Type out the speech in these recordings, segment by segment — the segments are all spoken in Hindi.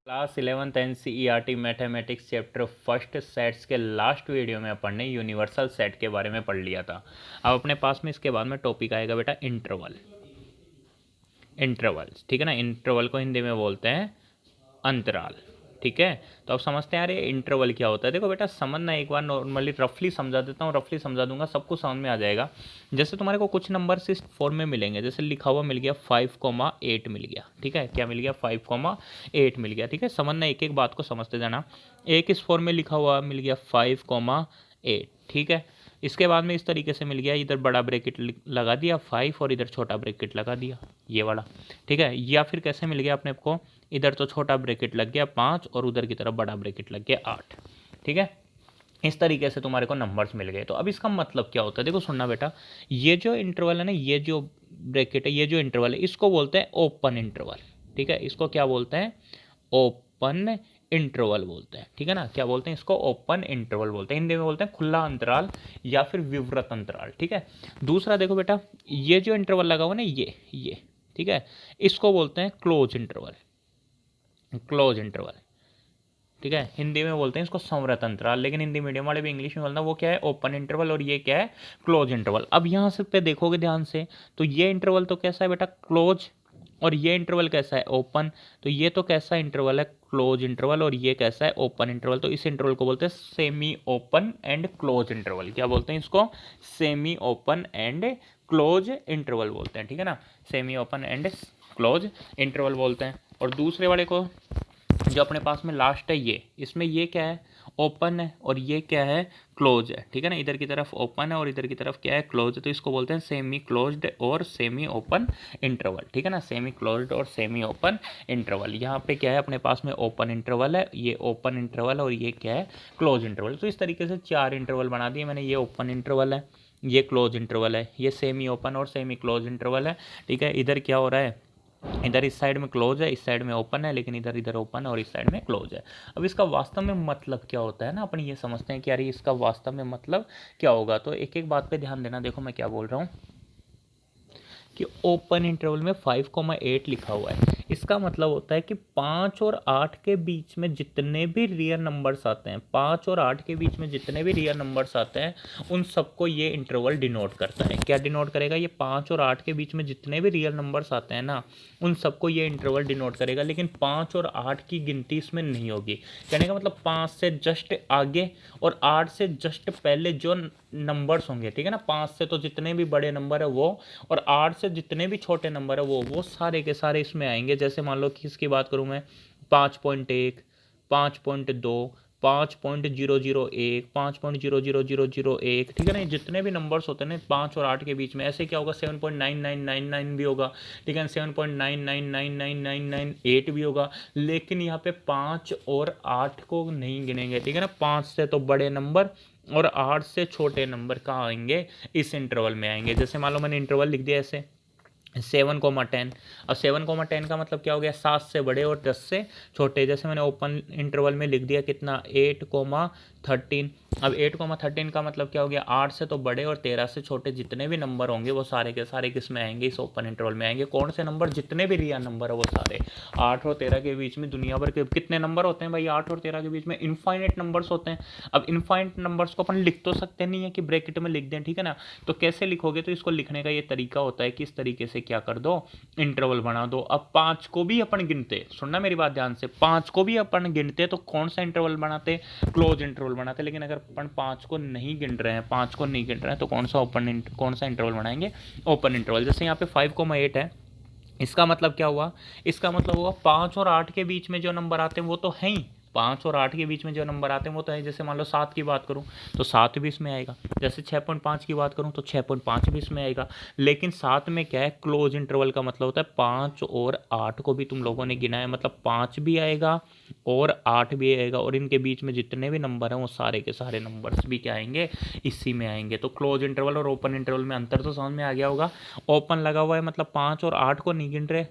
Class 11th NCERT mathematics chapter first sets के लास्ट वीडियो में अपन ने यूनिवर्सल सेट के बारे में पढ़ लिया था। अब अपने पास में इसके बाद में टॉपिक आएगा बेटा इंटरवल। इंटरवल्स, ठीक है ना। इंटरवल को हिंदी में बोलते हैं अंतराल, ठीक है। तो अब समझते हैं यार ये इंटरवल क्या होता है। देखो बेटा समझना, एक बार नॉर्मली रफली समझा देता हूँ, रफली समझा दूंगा, सबको समझ में आ जाएगा। जैसे तुम्हारे को कुछ नंबर इस फॉर्म में मिलेंगे, जैसे लिखा हुआ मिल गया 5,8 मिल गया, ठीक है। क्या मिल गया? 5,8 मिल गया, ठीक है। समझना, एक एक बात को समझते जाना। एक इस फॉर्म में लिखा हुआ मिल गया 5,8, ठीक है। इसके बाद में इस तरीके से मिल गया, इधर बड़ा ब्रैकेट लगा दिया 5 और इधर छोटा ब्रैकेट लगा दिया, ये वाला, ठीक है। या फिर कैसे मिल गया अपने को, इधर तो छोटा ब्रैकेट लग गया 5 और उधर की तरफ बड़ा ब्रैकेट लग गया 8, ठीक है। इस तरीके से तुम्हारे को नंबर्स मिल गए। तो अब इसका मतलब क्या होता है, देखो सुनना बेटा। ये जो इंटरवल है ना, ये जो ब्रैकेट है, ये जो इंटरवल है, इसको बोलते हैं ओपन इंटरवल, ठीक है। इसको क्या बोलते हैं? ओपन इंटरवल बोलते हैं, ठीक है ना। क्या बोलते हैं इसको? ओपन इंटरवल बोलते हैं। हिंदी में बोलते हैं खुला अंतराल या फिर विवृत अंतराल, ठीक है। दूसरा देखो बेटा, ये जो इंटरवल लगा हुआ ना, ये ठीक है, इसको बोलते हैं क्लोज इंटरवल। क्लोज इंटरवल, ठीक है। हिंदी में बोलते हैं इसको संवृत अंतराल, लेकिन हिंदी मीडियम वाले भी इंग्लिश में बोलना, वो क्या है? ओपन इंटरवल, और ये क्या है? Close interval. अब यहाँ से पे देखोगे ध्यान से, तो ये इंटरवल तो कैसा है बेटा? क्लोज। और ये इंटरवल कैसा है? ओपन। तो ये तो कैसा इंटरवल है? Close interval. और ये कैसा है? Open interval. तो इस इंटरवल को बोलते हैं semi open and close interval. क्या बोलते हैं इसको? Semi open and close interval बोलते हैं, ठीक है ना। Semi open and close interval बोलते हैं। और दूसरे वाले को जो अपने पास में लास्ट है, ये, इसमें ये क्या है? ओपन है, और ये क्या है? क्लोज है, ठीक है ना। इधर की तरफ ओपन है और इधर की तरफ क्या है? क्लोज है। तो इसको बोलते हैं सेमी क्लोज्ड और सेमी ओपन इंटरवल, ठीक है ना। सेमी क्लोज्ड और सेमी ओपन इंटरवल। यहाँ पे क्या है अपने पास में? ओपन इंटरवल है, ये ओपन इंटरवल, और ये क्या है? Close interval. तो इस तरीके से 4 इंटरवल बना दिए मैंने। ये ओपन इंटरवल है, ये क्लोज इंटरवल है, ये सेमी ओपन और सेमी क्लोज इंटरवल है, ठीक है। इधर क्या हो रहा है? इधर इस साइड में क्लोज है, इस साइड में ओपन है, लेकिन इधर इधर ओपन है और इस साइड में क्लोज है। अब इसका वास्तव में मतलब क्या होता है ना, अपन ये समझते हैं कि यार इसका वास्तव में मतलब क्या होगा। तो एक एक बात पे ध्यान देना। देखो मैं क्या बोल रहा हूँ कि ओपन इंटरवल में 5,8 लिखा हुआ है। इसका मतलब होता है कि 5 और 8 के बीच में जितने भी रियल नंबर्स आते हैं, 5 और 8 के बीच में जितने भी रियल नंबर्स आते हैं, उन सबको ये इंटरवल डिनोट करता है। क्या डिनोट करेगा? ये 5 और 8 के बीच में जितने भी रियल नंबर्स आते हैं ना, उन सबको ये इंटरवल डिनोट करेगा। लेकिन 5 और 8 की गिनती इसमें नहीं होगी। कहने का मतलब 5 से जस्ट आगे और 8 से जस्ट पहले जो नंबर्स होंगे, ठीक है ना। 5 से तो जितने भी बड़े नंबर है वो, और 8 से जितने भी छोटे नंबर है वो सारे के सारे इसमें आएंगे। जैसे मान लो कि इसकी बात करूं मैं, 5.1, 5.2, 5.001, 5.00001, ठीक है ना। जितने भी नंबर्स होते हैं ना 5 और 8 के बीच में, ऐसे क्या होगा? 7.9999 भी होगा, ठीक है। 7.99999998 भी होगा। लेकिन यहाँ पे 5 और 8 को नहीं गिनेंगे, ठीक है ना। 5 से तो बड़े नंबर और 8 से छोटे नंबर कहाँ आएंगे? इस इंटरवल में आएंगे। जैसे मान लो मैंने इंटरवल लिख दिया ऐसे 7,10। अब 7,10 का मतलब क्या हो गया? 7 से बड़े और 10 से छोटे। जैसे मैंने ओपन इंटरवल में लिख दिया कितना? 8,13। अब 8,13 का मतलब क्या हो गया? 8 से तो बड़े और 13 से छोटे जितने भी नंबर होंगे वो सारे के सारे किस में आएंगे? इस ओपन इंटरवल में आएंगे। कौन से नंबर? जितने भी रियल नंबर है वो सारे। 8 और 13 के बीच में दुनिया भर के कितने नंबर होते हैं भाई? 8 और 13 के बीच में इनफाइनेट नंबर्स होते हैं। अब इनफाइनेट नंबर्स को अपन लिख तो सकते नहीं है कि ब्रैकेट में लिख दें, ठीक है ना। तो कैसे लिखोगे? तो इसको लिखने का ये तरीका होता है कि इस तरीके से क्या कर दो? इंटरवल बना दो। अब 5 को भी अपन गिनते, सुनना मेरी बात ध्यान से, 5 को भी अपन गिनते तो कौन सा इंटरवल बनाते? क्लोज इंटरवल बनाते। लेकिन अगर अपन 5 को नहीं गिन रहे हैं, 5 को नहीं गिन रहे हैं, तो कौन सा इंटरवल बनाएंगे? Open interval. जैसे यहाँ पे 5,8 है, इसका मतलब क्या हुआ? इसका मतलब हुआ 5 और 8 के बीच में जो नंबर आते हैं वो तो है ही। 5 और 8 के बीच में जो नंबर आते हैं वो तो है। जैसे मान लो 7 की बात करूं तो 7 भी इसमें आएगा। जैसे 6.5 की बात करूं तो 6.5 भी इसमें आएगा। लेकिन साथ में क्या है? क्लोज इंटरवल का मतलब होता है 5 और 8 को भी तुम लोगों ने गिना है, मतलब 5 भी आएगा और 8 भी आएगा, और इनके बीच में जितने भी नंबर हैं वो सारे के सारे नंबर्स भी क्या आएंगे? इसी में आएंगे। तो क्लोज इंटरवल और ओपन इंटरवल में अंतर तो समझ में आ गया होगा। ओपन लगा हुआ है मतलब 5 और 8 को नहीं गिन रहे,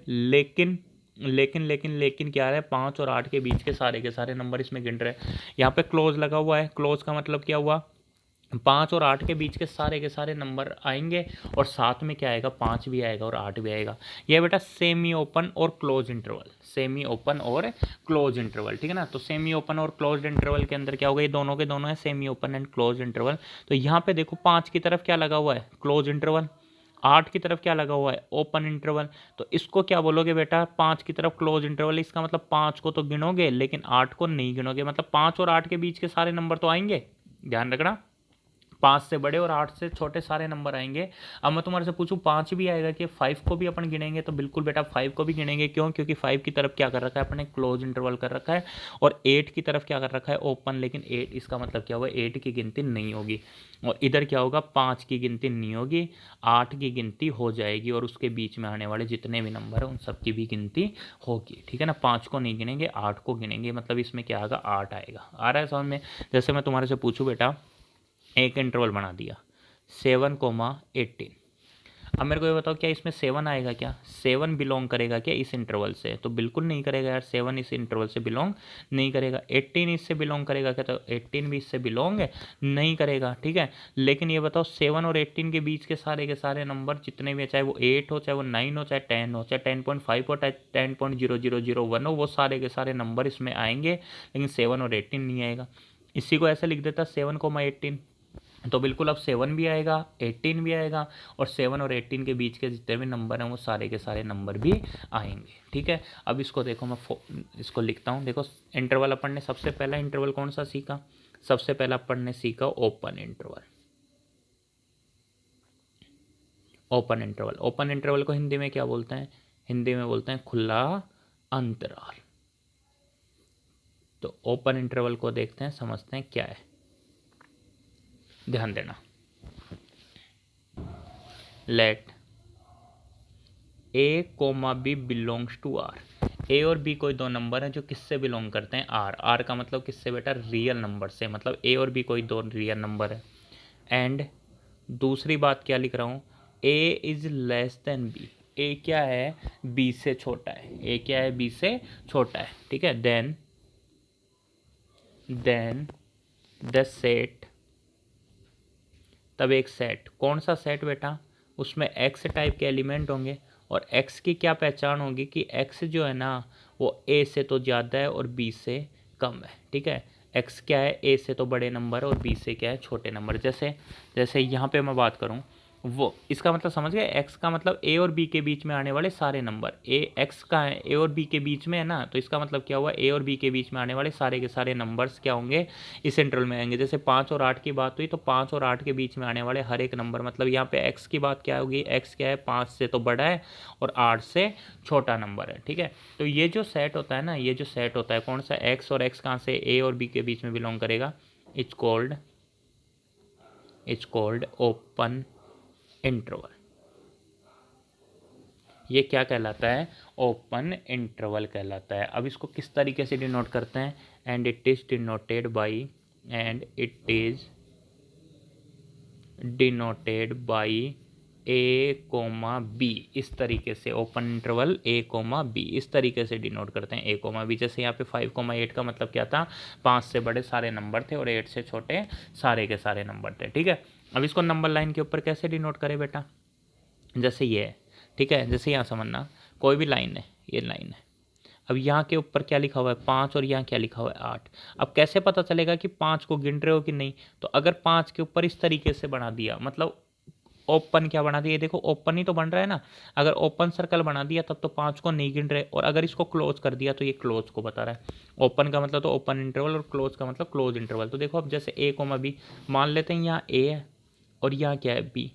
लेकिन क्या है? 5 और 8 के बीच के सारे नंबर इसमें गिन रहे हैं। यहाँ पे क्लोज लगा हुआ है। क्लोज का मतलब क्या हुआ? 5 और 8 के बीच के सारे नंबर आएंगे और साथ में क्या आएगा, 5 भी आएगा और 8 भी आएगा। ये बेटा सेमी ओपन और क्लोज इंटरवल, सेमी ओपन और क्लोज इंटरवल, ठीक है ना। तो सेमी ओपन और क्लोज इंटरवल के अंदर क्या होगा, ये दोनों के दोनों है semi open and close interval. तो यहाँ पे देखो 5 की तरफ क्या लगा हुआ है, क्लोज इंटरवल, 8 की तरफ क्या लगा हुआ है, ओपन इंटरवल। तो इसको क्या बोलोगे बेटा, 5 की तरफ क्लोज इंटरवल, इसका मतलब 5 को तो गिनोगे लेकिन 8 को नहीं गिनोगे, मतलब 5 और 8 के बीच के सारे नंबर तो आएंगे, ध्यान रखना। 5 से बड़े और 8 से छोटे सारे नंबर आएंगे। अब मैं तुम्हारे से पूछूं 5 भी आएगा कि 5 को भी अपन गिनेंगे, तो बिल्कुल बेटा 5 को भी गिनेंगे। क्यों, क्योंकि 5 की तरफ क्या कर रखा है अपने, क्लोज इंटरवल कर रखा है, और 8 की तरफ क्या कर रखा है, ओपन। लेकिन 8 इसका मतलब क्या हुआ, 8 की गिनती नहीं होगी, और इधर क्या होगा, 5 की गिनती नहीं होगी, 8 की गिनती हो जाएगी, और उसके बीच में आने वाले जितने भी नंबर हैं उन सब की भी गिनती होगी, ठीक है ना। 5 को नहीं गिनेंगे, 8 को गिनेंगे, मतलब इसमें क्या आएगा, 8 आएगा। आ रहा है समझ में। जैसे मैं तुम्हारे से पूछूं बेटा, एक इंटरवल बना दिया 7,18। अब मेरे को ये बताओ क्या इसमें 7 आएगा, क्या 7 बिलोंग करेगा क्या इस इंटरवल से, तो बिल्कुल नहीं करेगा यार, 7 इस इंटरवल से बिलोंग नहीं करेगा। 18 इससे बिलोंग करेगा क्या, तो 18 भी इससे बिलोंग नहीं करेगा, ठीक है। लेकिन ये बताओ 7 और 18 के बीच के सारे नंबर जितने भी, चाहे वो 8 हो, चाहे वो 9 हो, चाहे 10 हो, चाहे 10.5 हो, चाहे 10.0001 हो, वो सारे के सारे नंबर इसमें आएंगे, लेकिन 7 और 18 नहीं आएगा। इसी को ऐसे लिख देता 7,18, तो बिल्कुल अब 7 भी आएगा, 18 भी आएगा, और 7 और 18 के बीच के जितने भी नंबर हैं वो सारे के सारे नंबर भी आएंगे, ठीक है। अब इसको देखो, मैं इसको लिखता हूँ। देखो इंटरवल अपन ने सबसे पहला इंटरवल कौन सा सीखा, सबसे पहला अपन ने सीखा open interval. Open interval, open interval को हिंदी में क्या बोलते हैं, हिंदी में बोलते हैं खुला अंतराल। तो ओपन इंटरवल को देखते हैं, समझते हैं क्या है, ध्यान देना। Let A comma B belongs to R, A और बी कोई दो नंबर हैं जो किससे बिलोंग करते हैं, आर। आर का मतलब किससे बेटा, रियल नंबर से, मतलब ए और बी कोई दो रियल नंबर है। एंड दूसरी बात क्या लिख रहा हूँ, ए इज लेस देन बी, ए क्या है, बी से छोटा है, ए क्या है, बी से छोटा है, ठीक है। देन द सेट, तब एक सेट, कौन सा सेट बेटा, उसमें एक्स टाइप के एलिमेंट होंगे, और एक्स की क्या पहचान होगी कि एक्स जो है ना वो ए से तो ज़्यादा है और बी से कम है, ठीक है। एक्स क्या है, ए से तो बड़े नंबर है और बी से क्या है, छोटे नंबर। जैसे जैसे यहाँ पे मैं बात करूँ, वो इसका मतलब समझ गए, एक्स का मतलब ए और बी के बीच में आने वाले सारे नंबर, ए एक्स का है, ए और बी के बीच में है ना, तो इसका मतलब क्या हुआ, ए और बी के बीच में आने वाले सारे के सारे नंबर्स क्या होंगे, इस इंटरवल में आएंगे। जैसे 5 और 8 की बात हुई, तो 5 और 8 के बीच में आने वाले हर एक नंबर, मतलब यहाँ पे एक्स की बात क्या होगी, एक्स क्या है, 5 से तो बड़ा है और 8 से छोटा नंबर है, ठीक है। तो ये जो सेट होता है ना, ये जो सेट होता है कौन सा, एक्स, और एक्स कहाँ से, ए और बी के बीच में बिलोंग करेगा, इट्स कॉल्ड ओपन इंटरवल। ये क्या कहलाता है, ओपन इंटरवल कहलाता है। अब इसको किस तरीके से डिनोट करते हैं, and it is denoted by a comma b, इस तरीके से open interval a comma b इस तरीके से डिनोट करते हैं, ए कोमा बी। जैसे यहाँ पे 5,8 का मतलब क्या था, 5 से बड़े सारे नंबर थे और 8 से छोटे सारे के सारे नंबर थे, ठीक है। अब इसको नंबर लाइन के ऊपर कैसे डिनोट करें बेटा, जैसे ये है, ठीक है। जैसे यहाँ समझना, कोई भी लाइन है, ये लाइन है, अब यहाँ के ऊपर क्या लिखा हुआ है, 5, और यहाँ क्या लिखा हुआ है, 8। अब कैसे पता चलेगा कि 5 को गिन रहे हो कि नहीं, तो अगर 5 के ऊपर इस तरीके से बना दिया, मतलब ओपन क्या बना दिया, देखो ओपन ही तो बन रहा है ना, अगर ओपन सर्कल बना दिया तब तो 5 को नहीं गिन रहे, और अगर इसको क्लोज कर दिया तो ये क्लोज को बता रहा है। ओपन का मतलब तो ओपन इंटरवल, और क्लोज का मतलब क्लोज इंटरवल। तो देखो अब जैसे ए कोमा बी, मान लेते हैं यहाँ ए है और यहाँ क्या है, बी।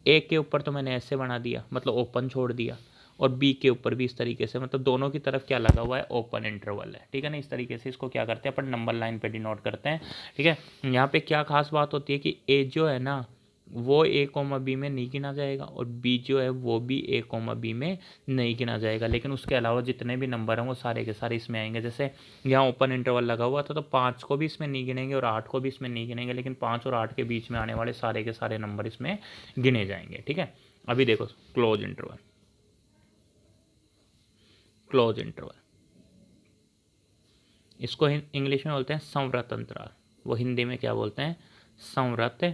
ए के ऊपर तो मैंने ऐसे बना दिया, मतलब ओपन छोड़ दिया, और बी के ऊपर भी इस तरीके से, मतलब दोनों की तरफ क्या लगा हुआ है, ओपन इंटरवल है, ठीक है ना। इस तरीके से इसको क्या करते हैं अपन, नंबर लाइन पे डिनोट करते हैं, ठीक है। यहाँ पे क्या खास बात होती है कि ए जो है ना वो ए कोमा बी में नहीं गिना जाएगा, और बी जो है वो भी ए कोमा बी में नहीं गिना जाएगा, लेकिन उसके अलावा जितने भी नंबर हैं वो सारे के सारे इसमें आएंगे। जैसे यहाँ ओपन इंटरवल लगा हुआ था तो 5 को भी इसमें नहीं गिनेंगे और 8 को भी इसमें नहीं गिनेंगे, लेकिन 5 और 8 के बीच में आने वाले सारे के सारे नंबर इसमें गिने जाएंगे, ठीक है। अभी देखो क्लोज इंटरवल, क्लोज इंटरवल इसको इंग्लिश में बोलते हैं संवृत अंतराल, वो हिंदी में क्या बोलते हैं, संवृत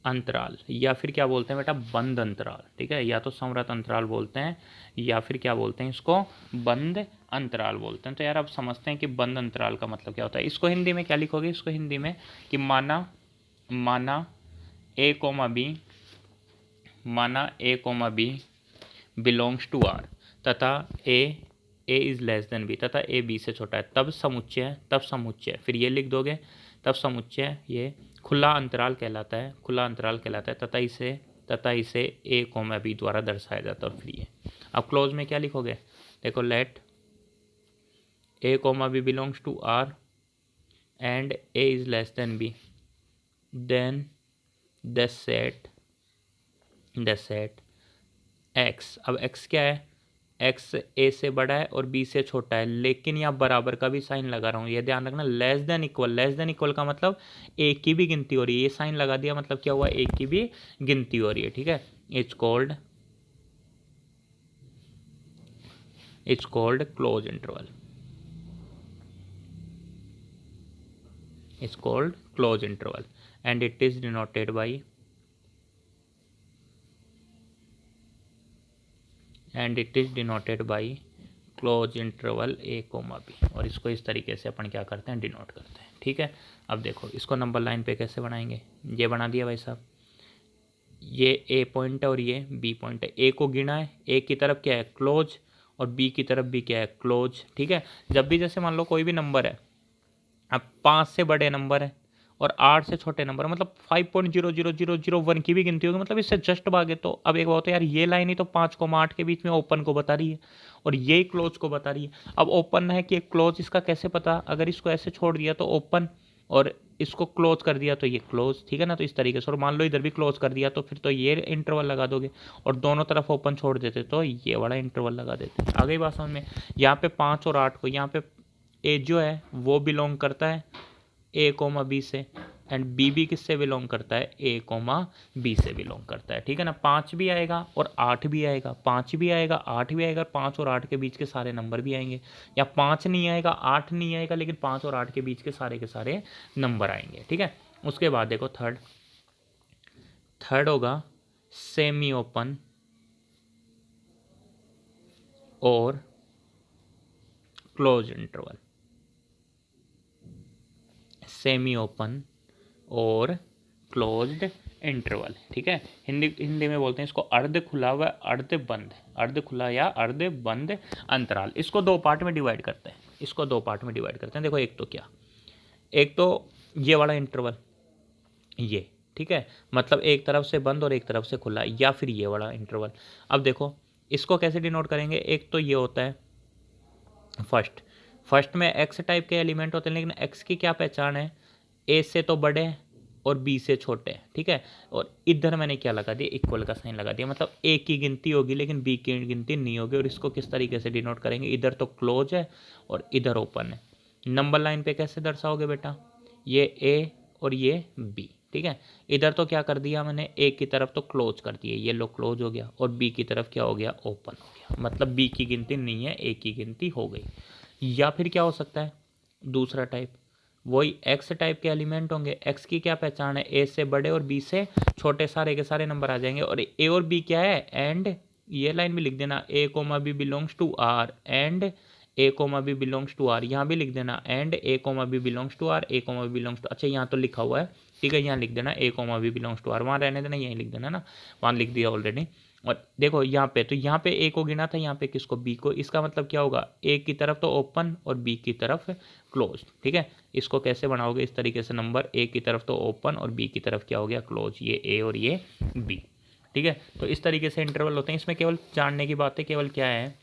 अंतराल, या फिर क्या बोलते हैं बेटा, बंद अंतराल। ठीक है, या तो संवृत अंतराल बोलते हैं या फिर क्या बोलते हैं इसको, बंद अंतराल बोलते हैं। तो यार अब समझते हैं कि बंद अंतराल का मतलब क्या होता है। इसको हिंदी में क्या लिखोगे, इसको हिंदी में कि माना ए कोमा बी, माना A comma B belongs to R तथा A is less than B तथा ए बी से छोटा है, तब समुच्चय फिर ये लिख दोगे, तब समुच्चय ये खुला अंतराल कहलाता है, खुला अंतराल कहलाता है तथा इसे ए कोमा बी द्वारा दर्शाया जाता है। और फिर ये अब क्लोज में क्या लिखोगे, देखो let A comma B belongs to R and a is less than b, then the set x. अब एक्स क्या है, एक्स ए से बड़ा है और बी से छोटा है, लेकिन यहाँ बराबर का भी साइन लगा रहा हूँ, ये ध्यान रखना। लेस देन इक्वल का मतलब एक की भी गिनती हो रही है, ये साइन लगा दिया मतलब क्या हुआ, एक की भी गिनती हो रही है। ठीक है, it's called close interval, it's called close interval and it is denoted by close interval a comma b. और इसको इस तरीके से अपन क्या करते हैं, डिनोट करते हैं। ठीक है, अब देखो इसको नंबर लाइन पे कैसे बनाएंगे, ये बना दिया भाई साहब, ये ए पॉइंट है और ये बी पॉइंट है। ए को गिना है, ए की तरफ क्या है क्लोज और बी की तरफ भी क्या है क्लोज। ठीक है, जब भी जैसे मान लो कोई भी नंबर है, अब 5 से बड़े नंबर है और 8 से छोटे नंबर मतलब 5.00001 की भी गिनती होगी, मतलब इससे जस्ट भागे। तो अब एक बात है यार, ये लाइन ही तो 5,8 के बीच में ओपन को बता रही है और ये क्लोज को बता रही है। अब ओपन है कि क्लोज, इसका कैसे पता, अगर इसको ऐसे छोड़ दिया तो ओपन और इसको क्लोज कर दिया तो ये क्लोज। ठीक है ना, तो इस तरीके से। और मान लो इधर भी क्लोज कर दिया तो फिर तो ये इंटरवल लगा दोगे और दोनों तरफ ओपन छोड़ देते तो ये वाला इंटरवल लगा देते। आ गई बात समझ में। यहाँ पे 5 और 8 को, यहाँ पे ए जो है वो बिलोंग करता है ए कोमा बी से एंड बी भी किससे बिलोंग करता है, ए कोमा बी से बिलोंग करता है। ठीक है ना, 5 भी आएगा और 8 भी आएगा, 5 भी आएगा 8 भी आएगा, 5 और 8 के बीच के सारे नंबर भी आएंगे। या 5 नहीं आएगा 8 नहीं आएगा, लेकिन 5 और 8 के बीच के सारे नंबर आएंगे। ठीक है, उसके बाद देखो थर्ड होगा सेमी ओपन और क्लोज इंटरवल, सेमी ओपन और क्लोज्ड इंटरवल। ठीक है, हिंदी में बोलते हैं इसको अर्ध खुला व अर्ध बंद, अर्ध खुला या अर्ध बंद अंतराल। इसको 2 पार्ट में डिवाइड करते हैं, देखो एक तो क्या, एक तो ये वाला इंटरवल ये, ठीक है, मतलब एक तरफ से बंद और एक तरफ से खुला, या फिर ये वाला इंटरवल। अब देखो इसको कैसे डिनोट करेंगे, एक तो ये होता है फर्स्ट में एक्स टाइप के एलिमेंट होते हैं, लेकिन एक्स की क्या पहचान है, ए से तो बड़े और बी से छोटे। ठीक है, और इधर मैंने क्या लगा दिया, इक्वल का साइन लगा दिया, मतलब ए की गिनती होगी लेकिन बी की गिनती नहीं होगी। और इसको किस तरीके से डिनोट करेंगे, इधर तो क्लोज है और इधर ओपन है। नंबर लाइन पे कैसे दर्शाओगे बेटा, ये ए और ये बी। ठीक है, इधर तो क्या कर दिया मैंने, ए की तरफ तो क्लोज कर दिए, ये लो क्लोज हो गया, और बी की तरफ क्या हो गया, ओपन हो गया, मतलब बी की गिनती नहीं है, ए की गिनती हो गई। या फिर क्या हो सकता है दूसरा टाइप, वही एक्स टाइप के एलिमेंट होंगे, एक्स की क्या पहचान है, ए से बड़े और बी से छोटे, सारे के सारे नंबर आ जाएंगे। और ए और बी क्या है, एंड ये लाइन भी लिख देना, A comma B belongs to R and A comma B belongs to R, यहाँ भी लिख देना and A comma B belongs to R, A comma B belongs to, अच्छा यहाँ तो लिखा हुआ है, ठीक है, यहाँ लिख देना A comma B belongs to R, वहाँ रहने देना, यहीं लिख देना ना, वहाँ लिख दिया ऑलरेडी। और देखो यहाँ पे तो यहाँ पे ए को गिना था, यहाँ पे किसको, बी को, इसका मतलब क्या होगा, ए की तरफ तो ओपन और बी की तरफ क्लोज। ठीक है, इसको कैसे बनाओगे इस तरीके से, नंबर ए की तरफ तो ओपन और बी की तरफ क्या हो गया क्लोज, ये ए और ये बी। ठीक है, तो इस तरीके से इंटरवल होते हैं। इसमें केवल जानने की बात है, केवल क्या है,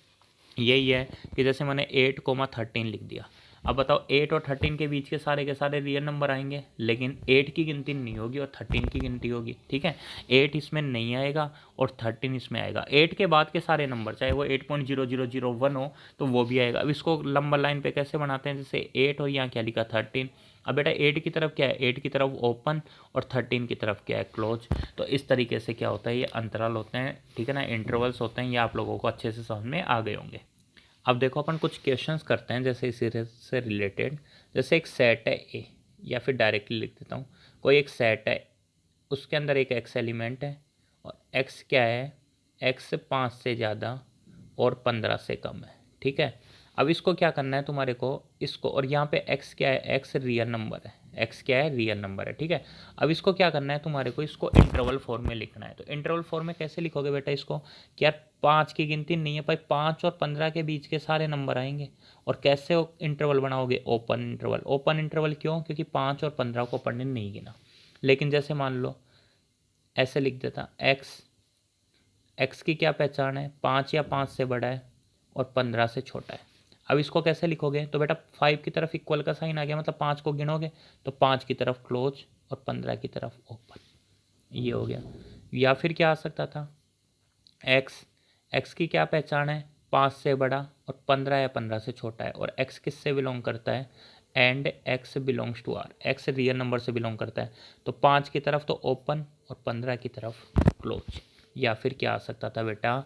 यही है कि जैसे मैंने 8,13 लिख दिया, अब बताओ 8 और 13 के बीच के सारे रियल नंबर आएंगे, लेकिन 8 की गिनती नहीं होगी और 13 की गिनती होगी। ठीक है, 8 इसमें नहीं आएगा और 13 इसमें आएगा। 8 के बाद के सारे नंबर चाहे वो 8.0001 हो तो वो भी आएगा। अब इसको लंबर लाइन पे कैसे बनाते हैं, जैसे 8 और यहाँ क्या लिखा 13, अब बेटा 8 की तरफ क्या है, 8 की तरफ ओपन और 13 की तरफ क्या है क्लोज। तो इस तरीके से क्या होता है, ये अंतराल होते हैं, ठीक है ना, इंटरवल्स होते हैं, ये आप लोगों को अच्छे से समझ में आ गए होंगे। अब देखो अपन कुछ क्वेश्चंस करते हैं जैसे इसी से रिलेटेड। जैसे एक सेट है ए, या फिर डायरेक्टली लिख देता हूँ, कोई एक सेट है उसके अंदर एक x एलिमेंट है और x क्या है, x 5 से ज़्यादा और 15 से कम है, ठीक है। अब इसको क्या करना है तुम्हारे को, इसको, और यहाँ पे x क्या है, x रियल नंबर है, x क्या है, रियल नंबर है, ठीक है। अब इसको क्या करना है तुम्हारे को, इसको इंटरवल फॉर्म में लिखना है। तो इंटरवल फॉर्म में कैसे लिखोगे बेटा इसको, कि यार 5 की गिनती नहीं है भाई, 5 और 15 के बीच के सारे नंबर आएंगे। और कैसे इंटरवल बनाओगे, ओपन इंटरवल। ओपन इंटरवल क्यों, क्योंकि 5 और 15 को अपन ने नहीं गिना। लेकिन जैसे मान लो ऐसे लिख देता, x की क्या पहचान है, 5 या 5 से बड़ा है और 15 से छोटा है। अब इसको कैसे लिखोगे, तो बेटा 5 की तरफ इक्वल का साइन आ गया, मतलब 5 को गिनोगे तो 5 की तरफ क्लोज और 15 की तरफ ओपन, ये हो गया। या फिर क्या आ सकता था, x की क्या पहचान है, 5 से बड़ा और 15 या 15 से छोटा है। और x किससे बिलोंग करता है, and x belongs to r, x real number से बिलोंग करता है। तो 5 की तरफ तो ओपन और 15 की तरफ क्लोज। या फिर क्या आ सकता था बेटा,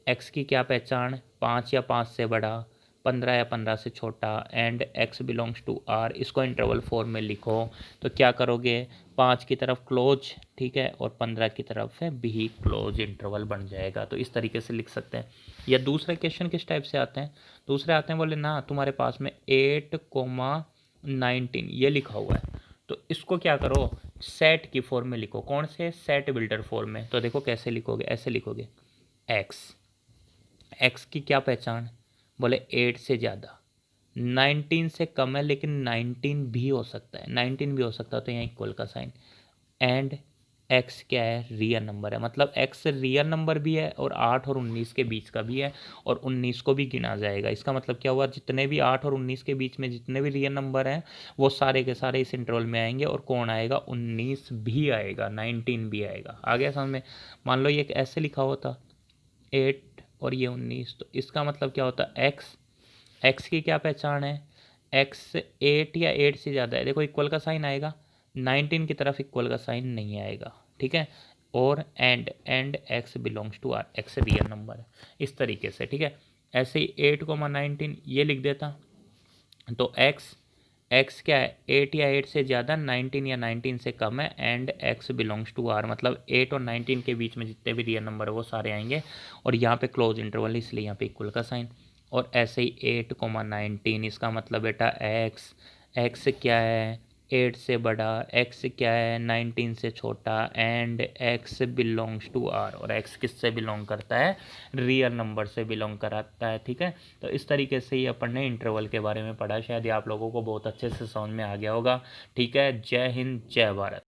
x की क्या पहचान, 5 या 5 से बड़ा, 15 या 15 से छोटा, and x belongs to r। इसको इंटरवल फॉर्म में लिखो तो क्या करोगे, 5 की तरफ क्लोज, ठीक है, और 15 की तरफ है भी क्लोज, इंटरवल बन जाएगा। तो इस तरीके से लिख सकते हैं। या दूसरे क्वेश्चन किस टाइप से आते हैं, दूसरे आते हैं, बोले ना तुम्हारे पास में 8,19 ये लिखा हुआ है, तो इसको क्या करो, सेट की फॉर्म में लिखो। कौन से, सेट बिल्डर फॉर्म में। तो देखो कैसे लिखोगे, ऐसे लिखोगे, एक्स की क्या पहचान, बोले 8 से ज़्यादा, 19 से कम है लेकिन 19 भी हो सकता है, 19 भी हो सकता है, तो यहाँ इक्वल का साइन। एंड एक्स क्या है, रियल नंबर है, मतलब एक्स रियल नंबर भी है और 8 और 19 के बीच का भी है, और 19 को भी गिना जाएगा। इसका मतलब क्या हुआ, जितने भी 8 और 19 के बीच में जितने भी रियल नंबर हैं वो सारे के सारे इस इंटरवल में आएंगे। और कौन आएगा, 19 भी आएगा, 19 भी आएगा। आ गया समझ में। मान लो ये ऐसे लिखा होता 8 और ये 19, तो इसका मतलब क्या होता है, एक्स की क्या पहचान है, एक्स 8 या 8 से ज़्यादा है, देखो इक्वल का साइन आएगा, 19 की तरफ इक्वल का साइन नहीं आएगा, ठीक है। और and x belongs to R, x real number है, इस तरीके से, ठीक है। ऐसे ही 8,19 ये लिख देता, तो एक्स क्या है, 8 या 8 से ज़्यादा, 19 या 19 से कम है, and x belongs to R, मतलब 8 और 19 के बीच में जितने भी रियल नंबर है वो सारे आएंगे। और यहाँ पे क्लोज इंटरवल, इसलिए यहाँ पे इक्वल का साइन। और ऐसे ही 8,19 इसका मतलब बेटा एक्स क्या है, 8 से बड़ा, एक्स क्या है, 19 से छोटा, and x belongs to R. और एक्स किससे बिलोंग करता है, रियल नंबर से बिलोंग कराता है, ठीक है। तो इस तरीके से ही अपन ने इंटरवल के बारे में पढ़ा, शायद ये आप लोगों को बहुत अच्छे से समझ में आ गया होगा। ठीक है, जय हिंद, जय भारत।